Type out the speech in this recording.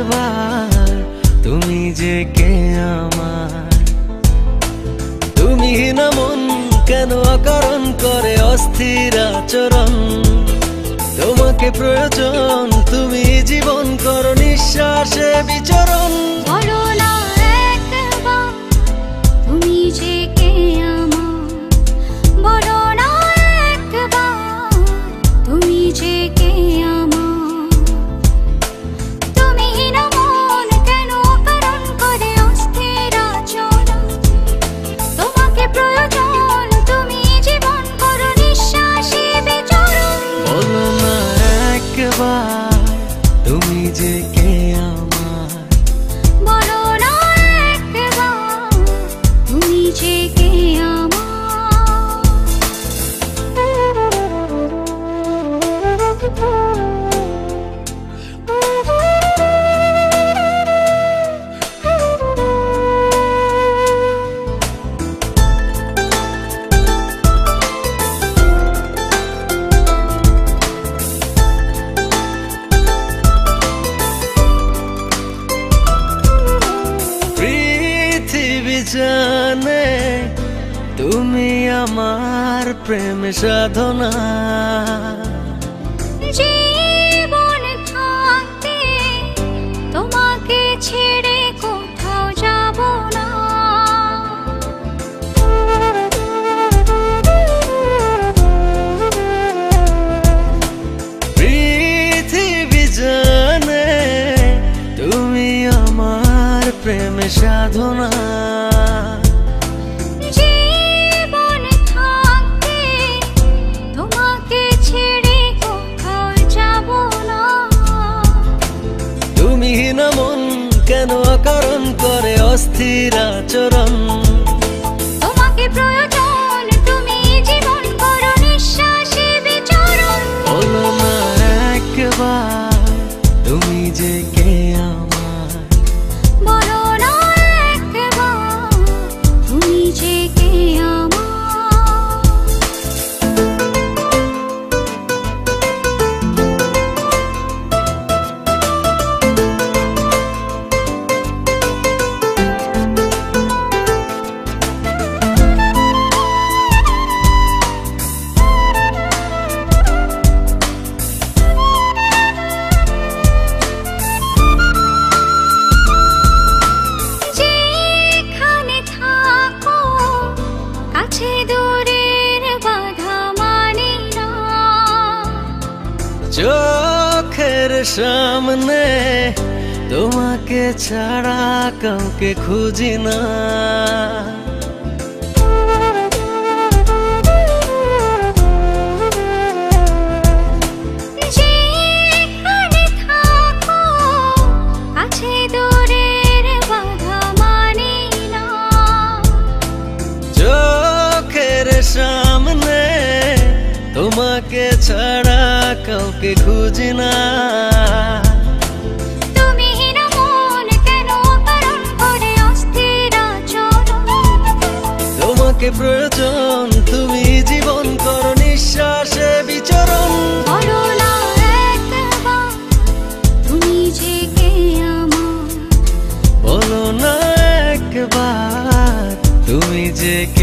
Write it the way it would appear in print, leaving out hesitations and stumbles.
একবার তুমি যে কে আমার। তুমি না মন কেন অকারণ করে অস্থির আচরণ, তোমাকে প্রয়োজন তুমি জীবন করো নিঃশ্বাসে বিচরণ। বলো না একবার তুমি যে কে আমার, বলো না একবার তুমি যে কে আমার। তুমি না মন কেন অকারণ করে অস্থির আচরণ, তোমাকে প্রয়োজন তুমি জীবন করো নিঃশ্বাসে বিচরণ। বলো না একবার তুমি যে কে আমার, বলো না একবার তুমি যে কে আমার। পৃথিবী জানে তুমি আমার প্রেম সাধনা, জীবন থাকতে তোমাকে ছেড়ে কোথাও যাব না। পৃথিবী জানে তুমি আমার প্রেম সাধনা, জীবন থাকতে তোমাকে ছেড়ে কোথাও যাব না। তুমি না মন কেন অকারণ করে অস্থির আচরণ, তোমাকে প্রয়োজন তুমি জীবন করো নিঃশ্বাসে বিচরণ। বলো না একবার তুমি যে কে আমার, বলো না একবার তুমি যে কে আমার। যেখানে থাকো কাছে দূরের বাধা মানি না, চোখের সামনে তোমাকে ছাড়া কাউকে খুঁজি না। যেখানে থাকো কাছে দূরের বাধা মানি না, চোখের সামনে তোমাকে ছাড়া কাউকে খুঁজি না। তুমি না মন কেন অকারণ করে অস্থির আচরণ, তোমাকে প্রয়োজন তুমি জীবন করো নিঃশ্বাসে বিচরণ। বলো না একবার তুমি যে কে আমার, বলো না একবার তুমি যে কে